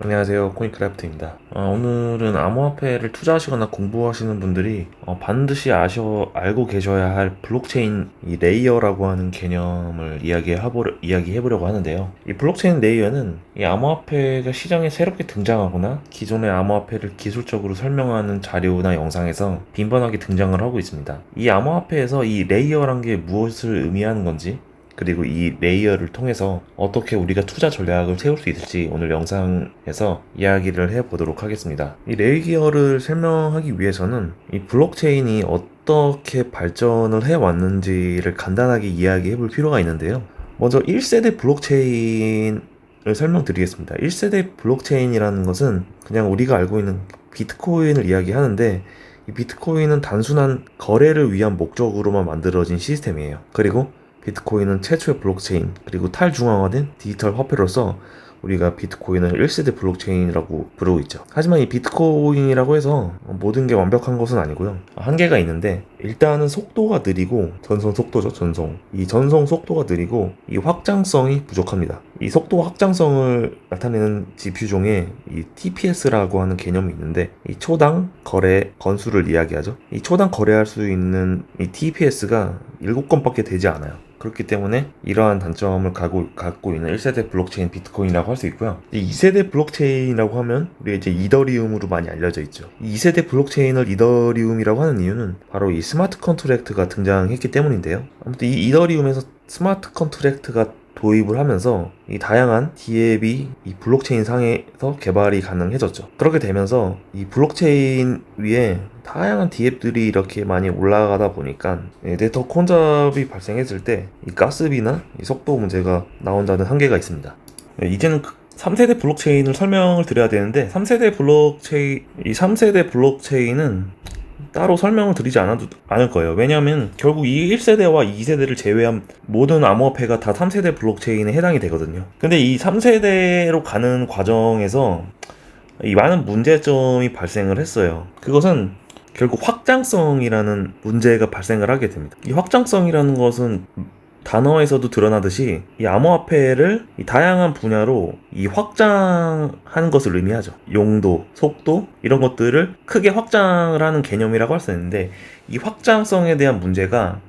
안녕하세요, 코인크래프트입니다. 오늘은 암호화폐를 투자하시거나 공부하시는 분들이 반드시 알고 계셔야 할 블록체인 이 레이어라고 하는 개념을 이야기해보려고 하는데요. 이 블록체인 레이어는 이 암호화폐가 시장에 새롭게 등장하거나 기존의 암호화폐를 기술적으로 설명하는 자료나 영상에서 빈번하게 등장을 하고 있습니다. 이 암호화폐에서 이 레이어란 게 무엇을 의미하는 건지, 그리고 이 레이어를 통해서 어떻게 우리가 투자 전략을 세울 수 있을지 오늘 영상에서 이야기를 해보도록 하겠습니다. 이 레이어를 설명하기 위해서는 이 블록체인이 어떻게 발전을 해왔는지를 간단하게 이야기해 볼 필요가 있는데요. 먼저 1세대 블록체인을 설명드리겠습니다. 1세대 블록체인이라는 것은 그냥 우리가 알고 있는 비트코인을 이야기하는데, 이 비트코인은 단순한 거래를 위한 목적으로만 만들어진 시스템이에요. 그리고 비트코인은 최초의 블록체인, 그리고 탈중앙화된 디지털 화폐로서 우리가 비트코인을 1세대 블록체인이라고 부르고 있죠. 하지만 이 비트코인이라고 해서 모든 게 완벽한 것은 아니고요. 한계가 있는데, 일단은 속도가 느리고, 전송 속도죠, 전송. 이 전송 속도가 느리고 이 확장성이 부족합니다. 이 속도와 확장성을 나타내는 지표 중에 이 TPS라고 하는 개념이 있는데, 이 초당 거래 건수를 이야기하죠. 이 초당 거래할 수 있는 이 TPS가 7건밖에 되지 않아요. 그렇기 때문에 이러한 단점을 갖고 있는 1세대 블록체인 비트코인이라고 할 수 있고요. 2세대 블록체인이라고 하면 우리가 이제 이더리움으로 많이 알려져 있죠. 2세대 블록체인을 이더리움이라고 하는 이유는 바로 이 스마트 컨트랙트가 등장했기 때문인데요. 아무튼 이 이더리움에서 스마트 컨트랙트가 도입을 하면서 이 다양한 디앱이 이 블록체인 상에서 개발이 가능해졌죠. 그렇게 되면서 이 블록체인 위에 다양한 디앱들이 이렇게 많이 올라가다 보니까 네트워크 혼잡이 발생했을 때 이 가스비나 이 속도 문제가 나온다는 한계가 있습니다. 이제는 3세대 블록체인을 설명을 드려야 되는데, 3세대 블록체인은 따로 설명을 드리지 않을 거예요. 왜냐하면 결국 이 1세대와 2세대를 제외한 모든 암호화폐가 다 3세대 블록체인에 해당이 되거든요. 근데 이 3세대로 가는 과정에서 이 많은 문제점이 발생을 했어요. 그것은 결국 확장성이라는 문제가 발생을 하게 됩니다. 이 확장성이라는 것은 단어에서도 드러나듯이 이 암호화폐를 이 다양한 분야로 이 확장하는 것을 의미하죠. 용도, 속도 이런 것들을 크게 확장을 하는 개념이라고 할 수 있는데, 이 확장성에 대한 문제가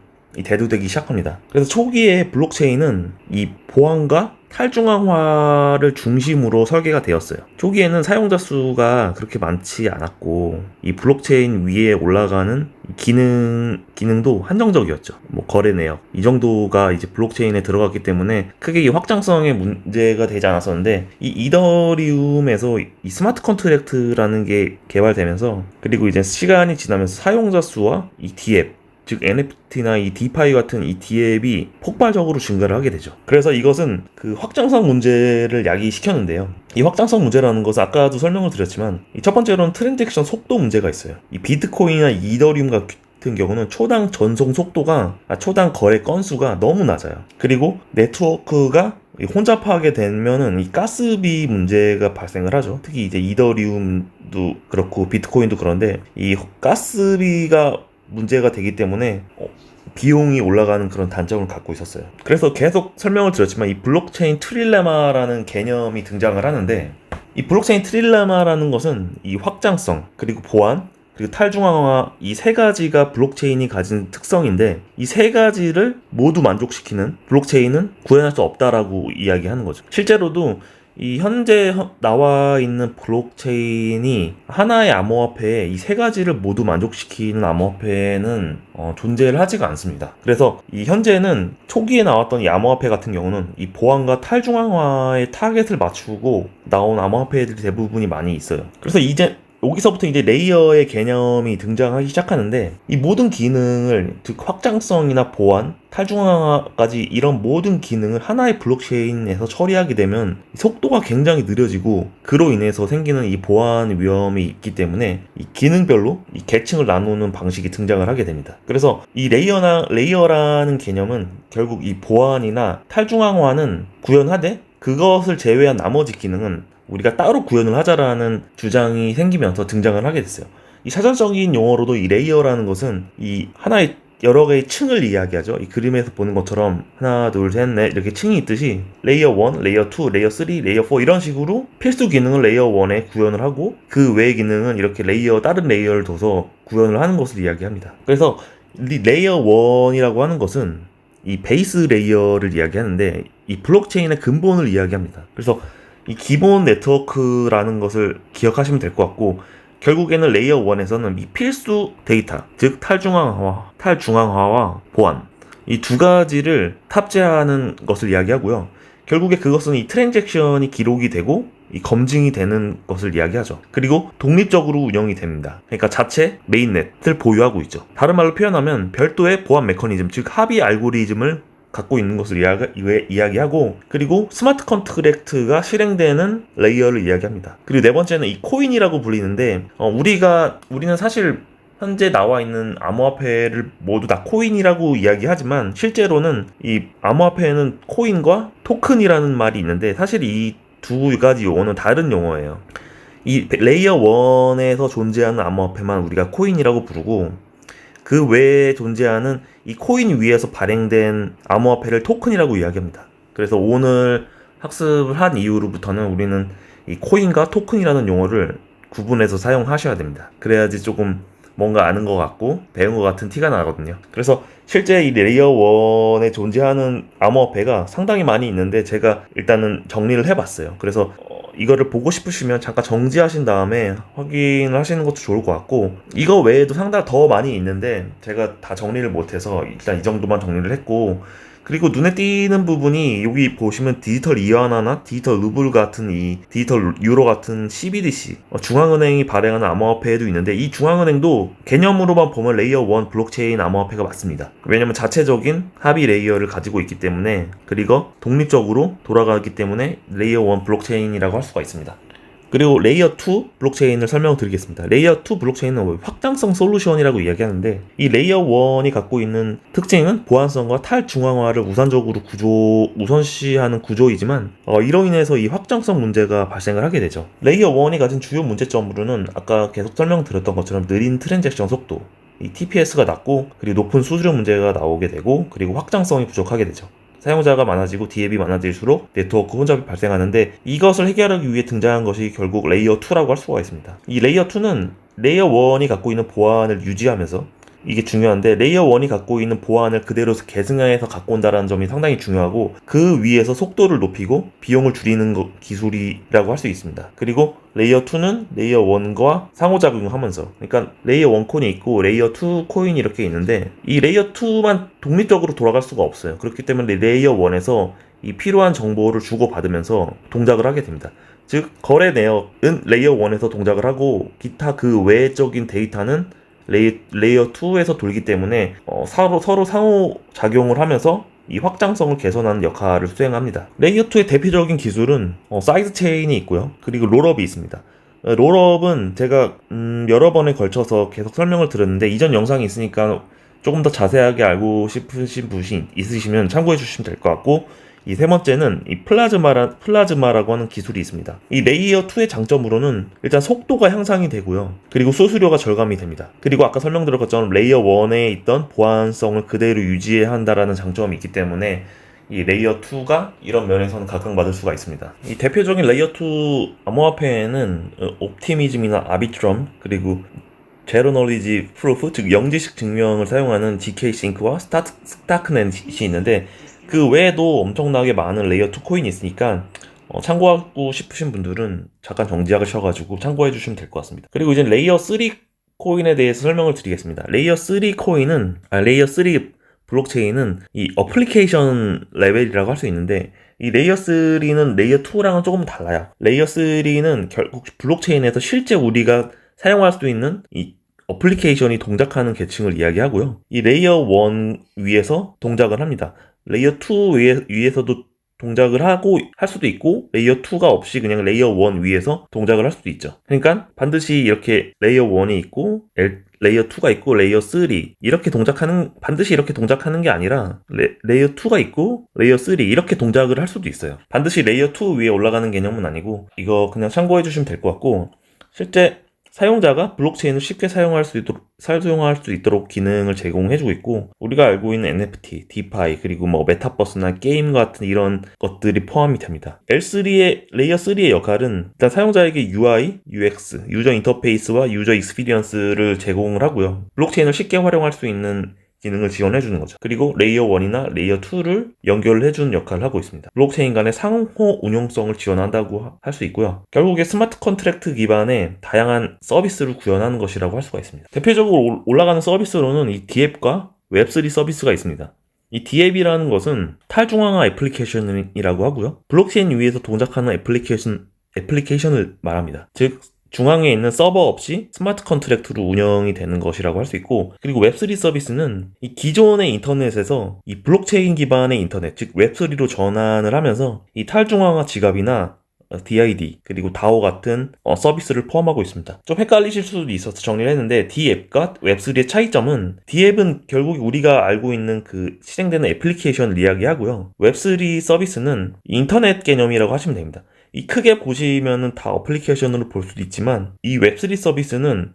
대두되기 시작합니다. 그래서 초기에 블록체인은 이 보안과 탈중앙화를 중심으로 설계가 되었어요. 초기에는 사용자 수가 그렇게 많지 않았고, 이 블록체인 위에 올라가는 기능도 한정적이었죠. 뭐 거래 내역 이 정도가 이제 블록체인에 들어갔기 때문에 크게 이 확장성에 문제가 되지 않았었는데, 이 이더리움에서 이 스마트 컨트랙트라는 게 개발되면서, 그리고 이제 시간이 지나면서 사용자 수와 이 디앱, 즉 NFT나 이 디파이 같은 이 디앱이 폭발적으로 증가를 하게 되죠. 그래서 이것은 그 확장성 문제를 야기시켰는데요. 이 확장성 문제라는 것은 아까도 설명을 드렸지만, 이 첫 번째로는 트랜잭션 속도 문제가 있어요. 이 비트코인이나 이더리움 같은 경우는 초당 전송 속도가, 초당 거래 건수가 너무 낮아요. 그리고 네트워크가 혼잡하게 되면은 이 가스비 문제가 발생을 하죠. 특히 이제 이더리움도 그렇고 비트코인도 그런데, 이 가스비가 문제가 되기 때문에 비용이 올라가는 그런 단점을 갖고 있었어요. 그래서 계속 설명을 드렸지만, 이 블록체인 트릴레마라는 개념이 등장을 하는데, 이 블록체인 트릴레마라는 것은 이 확장성, 그리고 보안, 그리고 탈중앙화, 이 세 가지가 블록체인이 가진 특성인데, 이 세 가지를 모두 만족시키는 블록체인은 구현할 수 없다라고 이야기하는 거죠. 실제로도 이 현재 나와 있는 블록체인이 하나의 암호화폐에 이 세 가지를 모두 만족시키는 암호화폐는 존재를 하지가 않습니다. 그래서 이 현재는 초기에 나왔던 이 암호화폐 같은 경우는 이 보안과 탈중앙화의 타겟을 맞추고 나온 암호화폐들이 대부분이 많이 있어요. 그래서 이제 여기서부터 이제 레이어의 개념이 등장하기 시작하는데, 이 모든 기능을, 즉 확장성이나 보안, 탈중앙화까지 이런 모든 기능을 하나의 블록체인에서 처리하게 되면 속도가 굉장히 느려지고, 그로 인해서 생기는 이 보안 위험이 있기 때문에 이 기능별로 이 계층을 나누는 방식이 등장을 하게 됩니다. 그래서 이 레이어라는 개념은 결국 이 보안이나 탈중앙화는 구현하되, 그것을 제외한 나머지 기능은 우리가 따로 구현을 하자라는 주장이 생기면서 등장을 하게 됐어요. 이 사전적인 용어로도 이 레이어라는 것은 이 하나의 여러 개의 층을 이야기하죠. 이 그림에서 보는 것처럼 하나, 둘, 셋, 넷 이렇게 층이 있듯이 레이어 1, 레이어 2, 레이어 3, 레이어 4 이런 식으로 필수 기능을 레이어 1에 구현을 하고 그 외의 기능은 이렇게 다른 레이어를 둬서 구현을 하는 것을 이야기합니다. 그래서 레이어 1이라고 하는 것은 이 베이스 레이어를 이야기하는데 이 블록체인의 근본을 이야기합니다. 그래서 이 기본 네트워크라는 것을 기억하시면 될 것 같고, 결국에는 레이어 1에서는 이 필수 데이터, 즉 탈중앙화와 보안, 이 두 가지를 탑재하는 것을 이야기하고요. 결국에 그것은 이 트랜잭션이 기록이 되고 이 검증이 되는 것을 이야기하죠. 그리고 독립적으로 운영이 됩니다. 그러니까 자체 메인넷을 보유하고 있죠. 다른 말로 표현하면 별도의 보안 메커니즘, 즉 합의 알고리즘을 갖고 있는 것을 이야기하고, 그리고 스마트 컨트랙트가 실행되는 레이어를 이야기합니다. 그리고 네 번째는 이 코인이라고 불리는데, 우리는 사실 현재 나와 있는 암호화폐를 모두 다 코인이라고 이야기하지만 실제로는 이 암호화폐에는 코인과 토큰이라는 말이 있는데 사실 이 두 가지 용어는 다른 용어예요. 이 레이어 1에서 존재하는 암호화폐만 우리가 코인이라고 부르고, 그 외에 존재하는 이 코인 위에서 발행된 암호화폐를 토큰이라고 이야기합니다. 그래서 오늘 학습을 한 이후로부터는 우리는 이 코인과 토큰이라는 용어를 구분해서 사용하셔야 됩니다. 그래야지 조금 뭔가 아는 것 같고 배운 것 같은 티가 나거든요. 그래서 실제 이 레이어 1에 존재하는 암호화폐가 상당히 많이 있는데 제가 일단은 정리를 해봤어요. 그래서 이거를 보고 싶으시면 잠깐 정지하신 다음에 확인을 하시는 것도 좋을 것 같고, 이거 외에도 상당히 더 많이 있는데 제가 다 정리를 못해서 일단 이 정도만 정리를 했고, 그리고 눈에 띄는 부분이 여기 보시면 디지털 이완화나 디지털 루블 같은 이 디지털 유로 같은 CBDC 중앙은행이 발행하는 암호화폐도 있는데, 이 중앙은행도 개념으로만 보면 레이어 1 블록체인 암호화폐가 맞습니다. 왜냐면 자체적인 합의 레이어를 가지고 있기 때문에, 그리고 독립적으로 돌아가기 때문에 레이어 1 블록체인이라고 할 수가 있습니다. 그리고 레이어 2 블록체인을 설명드리겠습니다. 레이어 2 블록체인은 확장성 솔루션이라고 이야기하는데, 이 레이어 1이 갖고 있는 특징은 보안성과 탈중앙화를 우선시하는 구조이지만 이로 인해서 이 확장성 문제가 발생을 하게 되죠. 레이어 1이 가진 주요 문제점으로는 아까 계속 설명드렸던 것처럼 느린 트랜잭션 속도, 이 TPS가 낮고, 그리고 높은 수수료 문제가 나오게 되고, 그리고 확장성이 부족하게 되죠. 사용자가 많아지고 디앱이 많아질수록 네트워크 혼잡이 발생하는데, 이것을 해결하기 위해 등장한 것이 결국 레이어 2라고 할 수가 있습니다. 이 레이어 2는 레이어 1이 갖고 있는 보안을 유지하면서, 이게 중요한데 레이어 1이 갖고 있는 보안을 그대로 계승해서 갖고 온다는 점이 상당히 중요하고, 그 위에서 속도를 높이고 비용을 줄이는 기술이라고 할 수 있습니다. 그리고 레이어 2는 레이어 1과 상호작용하면서, 그러니까 레이어 1 코인이 있고 레이어 2 코인이 이렇게 있는데, 이 레이어 2만 독립적으로 돌아갈 수가 없어요. 그렇기 때문에 레이어 1에서 이 필요한 정보를 주고받으면서 동작을 하게 됩니다. 즉 거래 내역은 레이어 1에서 동작을 하고, 기타 그 외적인 데이터는 레이어 2에서 돌기 때문에 서로 상호작용을 하면서 이 확장성을 개선하는 역할을 수행합니다. 레이어 2의 대표적인 기술은 사이드 체인이 있고요. 그리고 롤업이 있습니다. 롤업은 제가 여러 번에 걸쳐서 계속 설명을 드렸는데, 이전 영상이 있으니까 조금 더 자세하게 알고 싶으신 분이 있으시면 참고해 주시면 될 것 같고, 이 세 번째는 이 플라즈마라고 하는 기술이 있습니다. 이 레이어 2의 장점으로는 일단 속도가 향상이 되고요. 그리고 수수료가 절감이 됩니다. 그리고 아까 설명드린 것처럼 레이어 1에 있던 보안성을 그대로 유지해야 한다라는 장점이 있기 때문에 이 레이어 2가 이런 면에서는 각광받을 수가 있습니다. 이 대표적인 레이어 2 암호화폐에는 옵티미즘이나 아비트럼, 그리고 제로 널리지 프루프, 즉 영지식 증명을 사용하는 GK-싱크와 스타크넷이 있는데, 그 외에도 엄청나게 많은 레이어 2 코인이 있으니까 참고하고 싶으신 분들은 잠깐 정지하셔가지고 참고해 주시면 될 것 같습니다. 그리고 이제 레이어 3 코인에 대해서 설명을 드리겠습니다. 레이어 3 블록체인은 이 어플리케이션 레벨이라고 할 수 있는데, 이 레이어 3는 레이어 2랑은 조금 달라요. 레이어 3는 결국 블록체인에서 실제 우리가 사용할 수 있는 이 어플리케이션이 동작하는 계층을 이야기하고요. 이 레이어 1 위에서 동작을 합니다. 레이어 2 위에서도 동작을 하고 할 수도 있고, 레이어 2가 없이 그냥 레이어 1 위에서 동작을 할 수도 있죠. 그러니까 반드시 이렇게 레이어 1이 있고 레이어 2가 있고 레이어 3 반드시 이렇게 동작하는 게 아니라 레이어 2가 있고 레이어 3 이렇게 동작을 할 수도 있어요. 반드시 레이어 2 위에 올라가는 개념은 아니고, 이거 그냥 참고해 주시면 될 것 같고, 실제 사용자가 블록체인을 쉽게 사용할 수 있도록 기능을 제공해주고 있고, 우리가 알고 있는 NFT, DeFi, 그리고 뭐 메타버스나 게임 같은 이런 것들이 포함이 됩니다. 레이어 3의 역할은 일단 사용자에게 UI, UX, 유저 인터페이스와 유저 익스피리언스를 제공을 하고요. 블록체인을 쉽게 활용할 수 있는 기능을 지원해주는 거죠. 그리고 레이어 1이나 레이어 2를 연결해주는 역할을 하고 있습니다. 블록체인 간의 상호 운용성을 지원한다고 할 수 있고요. 결국에 스마트 컨트랙트 기반의 다양한 서비스를 구현하는 것이라고 할 수가 있습니다. 대표적으로 올라가는 서비스로는 이 D앱과 웹3 서비스가 있습니다. 이 D앱이라는 것은 탈중앙화 애플리케이션이라고 하고요. 블록체인 위에서 동작하는 애플리케이션을 말합니다. 즉, 중앙에 있는 서버 없이 스마트 컨트랙트로 운영이 되는 것이라고 할 수 있고, 그리고 웹3 서비스는 이 기존의 인터넷에서 이 블록체인 기반의 인터넷, 즉 웹3로 전환을 하면서 이 탈중앙화 지갑이나 DID, 그리고 DAO 같은 서비스를 포함하고 있습니다. 좀 헷갈리실 수도 있어서 정리를 했는데, D앱과 웹3의 차이점은, D앱은 결국 우리가 알고 있는 그 실행되는 애플리케이션을 이야기하고요. 웹3 서비스는 인터넷 개념이라고 하시면 됩니다. 이 크게 보시면은 다 어플리케이션으로 볼 수도 있지만, 이 웹3 서비스는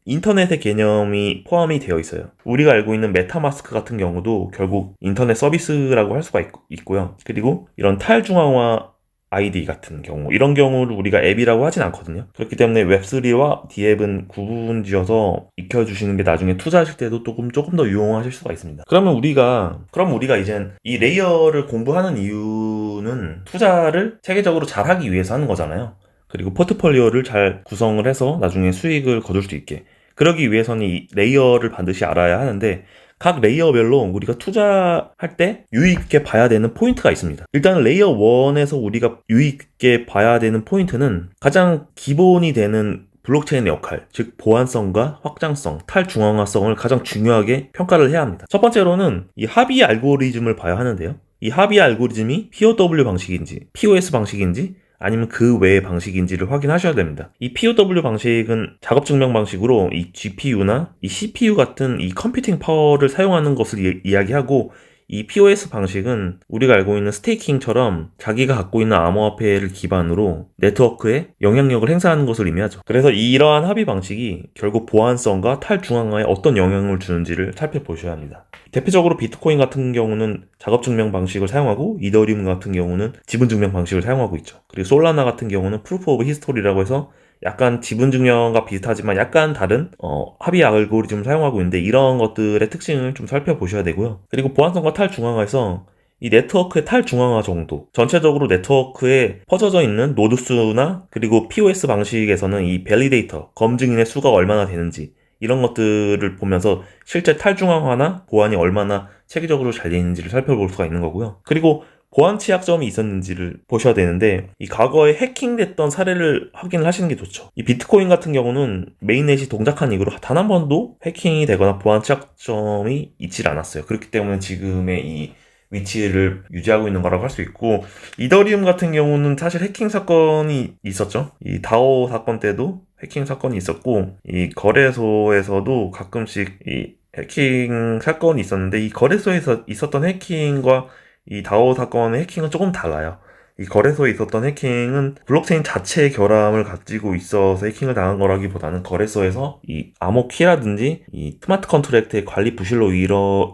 인터넷의 개념이 포함이 되어 있어요. 우리가 알고 있는 메타마스크 같은 경우도 결국 인터넷 서비스라고 할 수가 있고요. 그리고 이런 탈중앙화 아이디 같은 경우, 이런 경우를 우리가 앱이라고 하진 않거든요. 그렇기 때문에 웹3와 D앱은 구분지어서 익혀주시는 게 나중에 투자하실 때도 조금 더 유용하실 수가 있습니다. 그럼 우리가 이젠 이 레이어를 공부하는 이유는 투자를 체계적으로 잘 하기 위해서 하는 거잖아요. 그리고 포트폴리오를 잘 구성을 해서 나중에 수익을 거둘 수 있게. 그러기 위해서는 이 레이어를 반드시 알아야 하는데, 각 레이어별로 우리가 투자할 때 유의 있게 봐야 되는 포인트가 있습니다. 일단 레이어 1에서 우리가 유의 있게 봐야 되는 포인트는 가장 기본이 되는 블록체인의 역할, 즉 보안성과 확장성, 탈중앙화성을 가장 중요하게 평가를 해야 합니다. 첫 번째로는 이 합의 알고리즘을 봐야 하는데요. 이 합의 알고리즘이 POW 방식인지, POS 방식인지, 아니면 그 외의 방식인지를 확인하셔야 됩니다. 이 POW 방식은 작업 증명 방식으로 이 GPU나 이 CPU 같은 이 컴퓨팅 파워를 사용하는 것을 이야기하고, 이 POS 방식은 우리가 알고 있는 스테이킹처럼 자기가 갖고 있는 암호화폐를 기반으로 네트워크에 영향력을 행사하는 것을 의미하죠. 그래서 이러한 합의 방식이 결국 보안성과 탈중앙화에 어떤 영향을 주는지를 살펴보셔야 합니다. 대표적으로 비트코인 같은 경우는 작업증명 방식을 사용하고, 이더리움 같은 경우는 지분증명 방식을 사용하고 있죠. 그리고 솔라나 같은 경우는 프루프 오브 히스토리라고 해서 약간 지분증명과 비슷하지만 약간 다른 합의 알고리즘을 사용하고 있는데, 이런 것들의 특징을 좀 살펴보셔야 되고요. 그리고 보안성과 탈중앙화에서 이 네트워크의 탈중앙화 정도, 전체적으로 네트워크에 퍼져져 있는 노드 수나, 그리고 POS 방식에서는 이 밸리데이터, 검증인의 수가 얼마나 되는지, 이런 것들을 보면서 실제 탈중앙화나 보안이 얼마나 체계적으로 잘 되어 있는지를 살펴볼 수가 있는 거고요. 그리고 보안 취약점이 있었는지를 보셔야 되는데, 이 과거에 해킹됐던 사례를 확인을 하시는 게 좋죠. 이 비트코인 같은 경우는 메인넷이 동작한 이후로 단 한 번도 해킹이 되거나 보안 취약점이 있질 않았어요. 그렇기 때문에 지금의 이 위치를 유지하고 있는 거라고 할 수 있고, 이더리움 같은 경우는 사실 해킹 사건이 있었죠. 이 다오 사건 때도 해킹 사건이 있었고, 이 거래소에서도 가끔씩 이 해킹 사건이 있었는데, 이 거래소에서 있었던 해킹과 이 다오 사건의 해킹은 조금 달라요. 이 거래소에 있었던 해킹은 블록체인 자체의 결함을 가지고 있어서 해킹을 당한 거라기보다는 거래소에서 이 암호키라든지 이 스마트 컨트랙트의 관리 부실로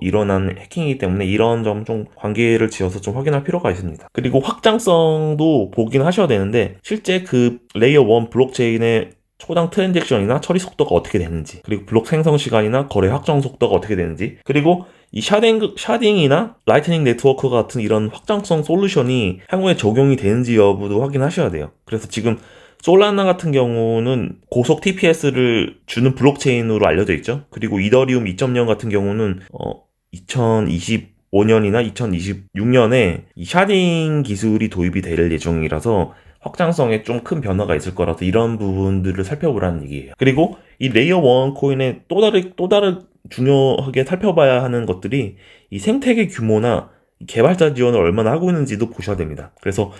일어난 해킹이기 때문에 이런 점 좀 관계를 지어서 좀 확인할 필요가 있습니다. 그리고 확장성도 보긴 하셔야 되는데, 실제 그 레이어 1 블록체인의 초당 트랜잭션이나 처리 속도가 어떻게 되는지, 그리고 블록 생성 시간이나 거래 확정 속도가 어떻게 되는지, 그리고 이 샤딩이나 라이트닝 네트워크 같은 이런 확장성 솔루션이 향후에 적용이 되는지 여부도 확인하셔야 돼요. 그래서 지금 솔라나 같은 경우는 고속 TPS를 주는 블록체인으로 알려져 있죠. 그리고 이더리움 2.0 같은 경우는 2025년이나 2026년에 이 샤딩 기술이 도입이 될 예정이라서 확장성에 좀 큰 변화가 있을 거라서 이런 부분들을 살펴보라는 얘기예요. 그리고 이 레이어 1 코인의 또 다른 중요하게 살펴봐야 하는 것들이 이 생태계 규모나 개발자 지원을 얼마나 하고 있는지도 보셔야 됩니다. 그래서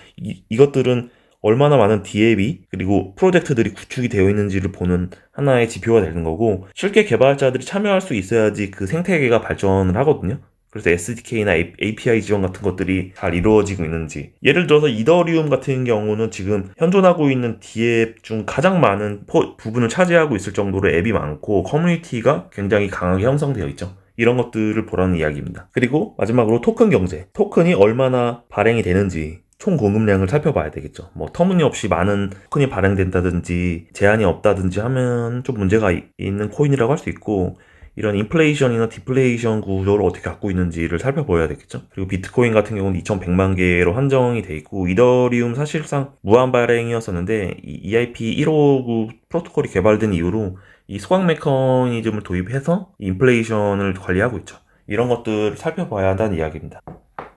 이것들은 얼마나 많은 DAB 그리고 프로젝트들이 구축이 되어 있는지를 보는 하나의 지표가 되는 거고, 쉽게 개발자들이 참여할 수 있어야지 그 생태계가 발전을 하거든요. 그래서 SDK나 API 지원 같은 것들이 잘 이루어지고 있는지. 예를 들어서 이더리움 같은 경우는 지금 현존하고 있는 DApp 중 가장 많은 부분을 차지하고 있을 정도로 앱이 많고 커뮤니티가 굉장히 강하게 형성되어 있죠. 이런 것들을 보라는 이야기입니다. 그리고 마지막으로 토큰 경제. 토큰이 얼마나 발행이 되는지 총 공급량을 살펴봐야 되겠죠. 뭐 터무니없이 많은 토큰이 발행된다든지 제한이 없다든지 하면 좀 문제가 있는 코인이라고 할 수 있고, 이런 인플레이션이나 디플레이션 구조를 어떻게 갖고 있는지를 살펴봐야 되겠죠. 그리고 비트코인 같은 경우는 2100만 개로 한정이 돼 있고, 이더리움 사실상 무한 발행이었었는데 이 EIP 159 프로토콜이 개발된 이후로 이 소각 메커니즘을 도입해서 인플레이션을 관리하고 있죠. 이런 것들을 살펴봐야 한다는 이야기입니다.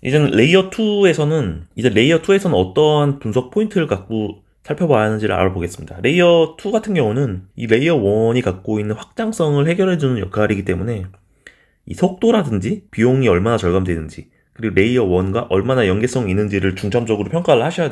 이제는 레이어 2에서는 어떠한 분석 포인트를 갖고 살펴봐야 하는지를 알아보겠습니다. 레이어 2 같은 경우는 이 레이어 1이 갖고 있는 확장성을 해결해주는 역할이기 때문에 이 속도라든지 비용이 얼마나 절감되는지, 그리고 레이어 1과 얼마나 연계성이 있는지를 중점적으로 평가를 하셔야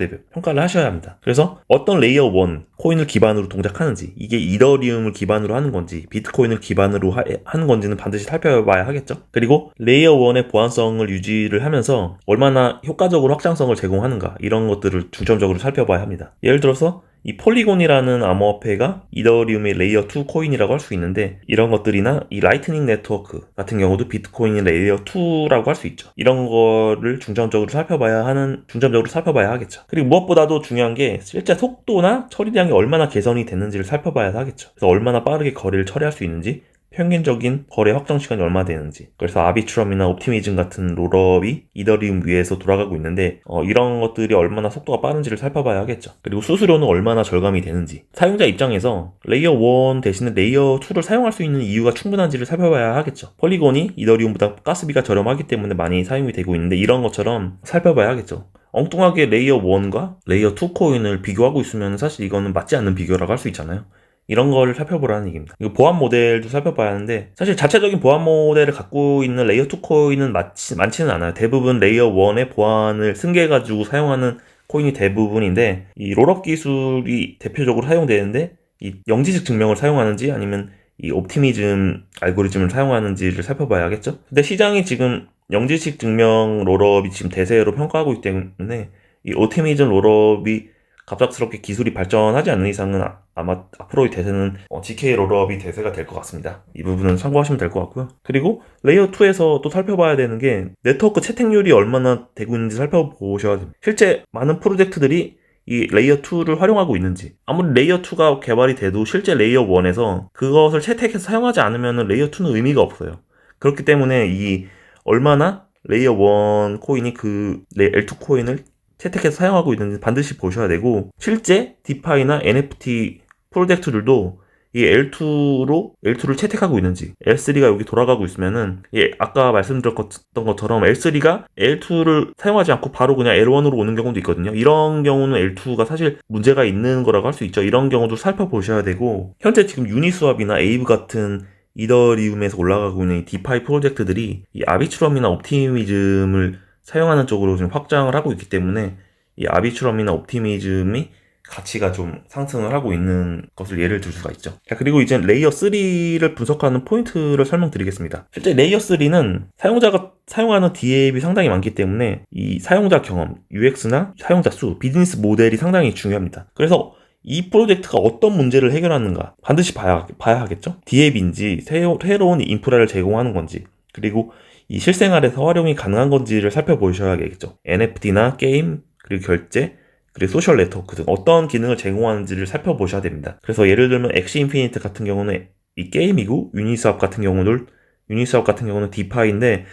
합니다. 그래서 어떤 레이어 1 코인을 기반으로 동작하는지, 이게 이더리움을 기반으로 하는 건지 비트코인을 기반으로 하는 건지는 반드시 살펴봐야 하겠죠. 그리고 레이어 1의 보안성을 유지를 하면서 얼마나 효과적으로 확장성을 제공하는가, 이런 것들을 중점적으로 살펴봐야 합니다. 예를 들어서 이 폴리곤이라는 암호화폐가 이더리움의 레이어 2 코인이라고 할 수 있는데, 이런 것들이나 이 라이트닝 네트워크 같은 경우도 비트코인의 레이어 2라고 할 수 있죠. 이런 거를 중점적으로 살펴봐야 하겠죠. 그리고 무엇보다도 중요한 게 실제 속도나 처리량이 얼마나 개선이 됐는지를 살펴봐야 하겠죠. 그래서 얼마나 빠르게 거래를 처리할 수 있는지, 평균적인 거래 확정 시간이 얼마나 되는지. 그래서 아비트럼이나 옵티미즘 같은 롤업이 이더리움 위에서 돌아가고 있는데 이런 것들이 얼마나 속도가 빠른지를 살펴봐야 하겠죠. 그리고 수수료는 얼마나 절감이 되는지, 사용자 입장에서 레이어 1 대신에 레이어 2를 사용할 수 있는 이유가 충분한지를 살펴봐야 하겠죠. 폴리곤이 이더리움보다 가스비가 저렴하기 때문에 많이 사용이 되고 있는데 이런 것처럼 살펴봐야 하겠죠. 엉뚱하게 레이어 1과 레이어 2 코인을 비교하고 있으면 사실 이거는 맞지 않는 비교라고 할 수 있잖아요. 이런 거를 살펴보라는 얘기입니다. 이거 보안 모델도 살펴봐야 하는데, 사실 자체적인 보안 모델을 갖고 있는 레이어 2 코인은 많지는 않아요. 대부분 레이어 1의 보안을 승계해가지고 사용하는 코인이 대부분인데, 이 롤업 기술이 대표적으로 사용되는데 이 영지식 증명을 사용하는지 아니면 이 옵티미즘 알고리즘을 사용하는지를 살펴봐야겠죠. 근데 시장이 지금 영지식 증명 롤업이 지금 대세로 평가하고 있기 때문에 이 옵티미즘 롤업이 갑작스럽게 기술이 발전하지 않는 이상은 아마 앞으로의 대세는 GK 롤업이 대세가 될 것 같습니다. 이 부분은 참고하시면 될 것 같고요. 그리고 레이어 2에서 또 살펴봐야 되는 게 네트워크 채택률이 얼마나 되고 있는지 살펴보셔야 됩니다. 실제 많은 프로젝트들이 이 레이어 2를 활용하고 있는지, 아무리 레이어 2가 개발이 돼도 실제 레이어 1에서 그것을 채택해서 사용하지 않으면 레이어 2는 의미가 없어요. 그렇기 때문에 이 얼마나 레이어 1 코인이 그 L2 코인을 채택해서 사용하고 있는지 반드시 보셔야 되고, 실제 디파이나 NFT 프로젝트들도 이 L2를 채택하고 있는지, L3가 여기 돌아가고 있으면은, 아까 말씀드렸던 것처럼 L3가 L2를 사용하지 않고 바로 그냥 L1으로 오는 경우도 있거든요. 이런 경우는 L2가 사실 문제가 있는 거라고 할 수 있죠. 이런 경우도 살펴보셔야 되고, 현재 지금 유니스왑이나 에이브 같은 이더리움에서 올라가고 있는 디파이 프로젝트들이 이 아비트럼이나 옵티미즘을 사용하는 쪽으로 지금 확장을 하고 있기 때문에 이 아비트럼이나 옵티미즘이 가치가 좀 상승을 하고 있는 것을 예를 들 수가 있죠. 자, 그리고 이제 레이어 3를 분석하는 포인트를 설명드리겠습니다. 실제 레이어 3는 사용자가 사용하는 DApp이 상당히 많기 때문에 이 사용자 경험, UX나 사용자 수, 비즈니스 모델이 상당히 중요합니다. 그래서 이 프로젝트가 어떤 문제를 해결하는가 반드시 봐야 하겠죠. DApp인지 새로운 인프라를 제공하는 건지, 그리고 이 실생활에서 활용이 가능한 건지를 살펴보셔야겠죠. NFT나 게임, 그리고 결제, 그리고 소셜 네트워크 등 어떤 기능을 제공하는지를 살펴보셔야 됩니다. 그래서 예를 들면 엑시 인피니트 같은 경우는 이 게임이고, 유니스왑 같은 경우는 디파이인데,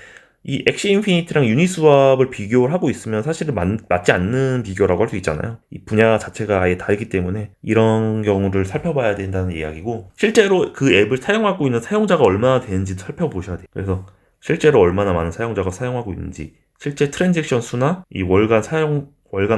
이 엑시 인피니트랑 유니스왑을 비교를 하고 있으면 사실은 맞지 않는 비교라고 할 수 있잖아요. 이 분야 자체가 아예 다르기 때문에 이런 경우를 살펴봐야 된다는 이야기고, 실제로 그 앱을 사용하고 있는 사용자가 얼마나 되는지 살펴보셔야 돼요. 그래서 실제로 얼마나 많은 사용자가 사용하고 있는지, 실제 트랜잭션 수나 이 월간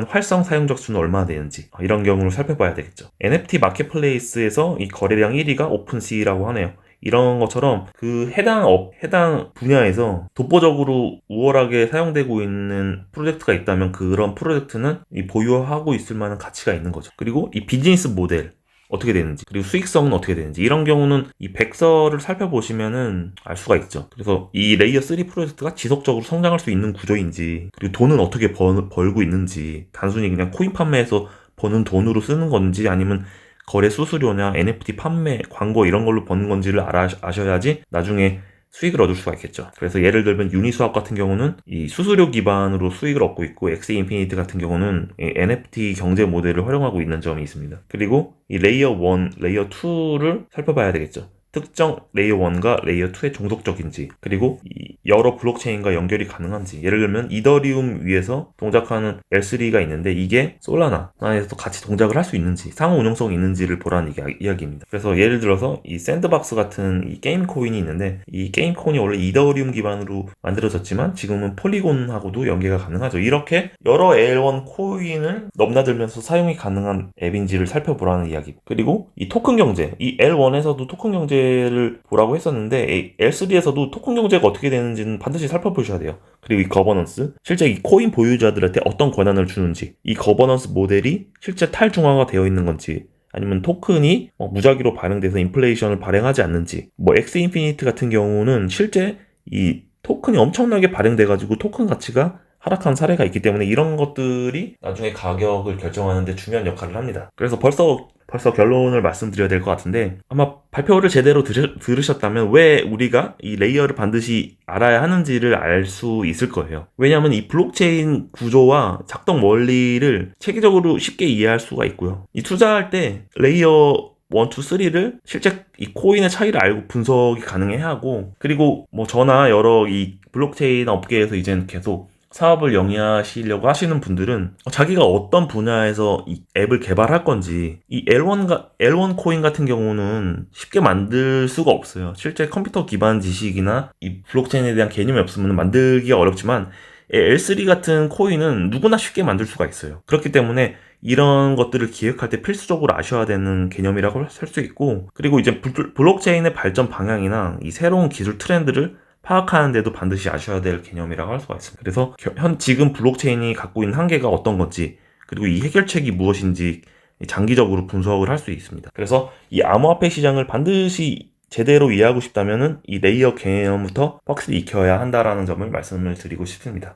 활성 사용적 수는 얼마나 되는지, 이런 경우를 살펴봐야 되겠죠. NFT 마켓플레이스에서 이 거래량 1위가 오픈시라고 하네요. 이런 것처럼 그 해당 분야에서 독보적으로 우월하게 사용되고 있는 프로젝트가 있다면 그런 프로젝트는 이 보유하고 있을 만한 가치가 있는 거죠. 그리고 이 비즈니스 모델, 어떻게 되는지, 그리고 수익성은 어떻게 되는지, 이런 경우는 이 백서를 살펴보시면은 알 수가 있죠. 그래서 이 레이어 3 프로젝트가 지속적으로 성장할 수 있는 구조인지, 그리고 돈은 어떻게 벌고 있는지, 단순히 그냥 코인 판매에서 버는 돈으로 쓰는 건지, 아니면 거래 수수료나 NFT 판매, 광고 이런 걸로 버는 건지를 아셔야지 나중에 수익을 얻을 수가 있겠죠. 그래서 예를 들면 유니스왑 같은 경우는 이 수수료 기반으로 수익을 얻고 있고, 엑스 인피니트 같은 경우는 NFT 경제 모델을 활용하고 있는 점이 있습니다. 그리고 이 레이어 1, 레이어 2를 살펴봐야 되겠죠. 특정 레이어 1과 레이어 2의 종속적인지, 그리고 이 여러 블록체인과 연결이 가능한지, 예를 들면 이더리움 위에서 동작하는 L3가 있는데 이게 솔라나에서도 같이 동작을 할 수 있는지, 상호 운용성이 있는지를 보라는 이야기입니다. 그래서 예를 들어서 이 샌드박스 같은 이 게임 코인이 있는데, 이 게임 코인이 원래 이더리움 기반으로 만들어졌지만 지금은 폴리곤하고도 연계가 가능하죠. 이렇게 여러 L1 코인을 넘나들면서 사용이 가능한 앱인지를 살펴보라는 이야기. 그리고 이 토큰 경제, 이 L1에서도 토큰 경제를 보라고 했었는데 L3에서도 토큰 경제가 어떻게 되는지는 반드시 살펴보셔야 돼요. 그리고 이 거버넌스, 실제 이 코인 보유자들한테 어떤 권한을 주는지, 이 거버넌스 모델이 실제 탈중앙화 되어 있는 건지, 아니면 토큰이 무작위로 발행돼서 인플레이션을 발행하지 않는지, 엑스 인피니트 같은 경우는 실제 이 토큰이 엄청나게 발행돼가지고 토큰 가치가 하락한 사례가 있기 때문에 이런 것들이 나중에 가격을 결정하는 데 중요한 역할을 합니다. 그래서 벌써 결론을 말씀드려야 될 것 같은데, 아마 발표를 제대로 들으셨다면 왜 우리가 이 레이어를 반드시 알아야 하는지를 알 수 있을 거예요. 왜냐하면 이 블록체인 구조와 작동 원리를 체계적으로 쉽게 이해할 수가 있고요. 이 투자할 때 레이어 1, 2, 3를 실제 이 코인의 차이를 알고 분석이 가능해야 하고, 그리고 저나 여러 이 블록체인 업계에서 이제는 계속 사업을 영위하시려고 하시는 분들은 자기가 어떤 분야에서 이 앱을 개발할 건지, 이 L1 코인 같은 경우는 쉽게 만들 수가 없어요. 실제 컴퓨터 기반 지식이나 이 블록체인에 대한 개념이 없으면 만들기가 어렵지만, L3 같은 코인은 누구나 쉽게 만들 수가 있어요. 그렇기 때문에 이런 것들을 기획할 때 필수적으로 아셔야 되는 개념이라고 할 수 있고, 그리고 이제 블록체인의 발전 방향이나 이 새로운 기술 트렌드를 파악하는데도 반드시 아셔야 될 개념이라고 할 수가 있습니다. 그래서 지금 블록체인이 갖고 있는 한계가 어떤 건지, 그리고 이 해결책이 무엇인지 장기적으로 분석을 할 수 있습니다. 그래서 이 암호화폐 시장을 반드시 제대로 이해하고 싶다면은 이 레이어 개념부터 확실히 익혀야 한다라는 점을 말씀을 드리고 싶습니다.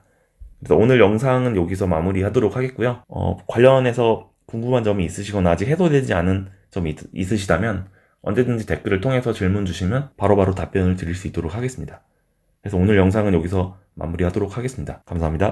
그래서 오늘 영상은 여기서 마무리하도록 하겠고요. 관련해서 궁금한 점이 있으시거나 아직 해소되지 않은 점이 있으시다면 언제든지 댓글을 통해서 질문 주시면 바로바로 답변을 드릴 수 있도록 하겠습니다. 그래서 오늘 영상은 여기서 마무리하도록 하겠습니다. 감사합니다.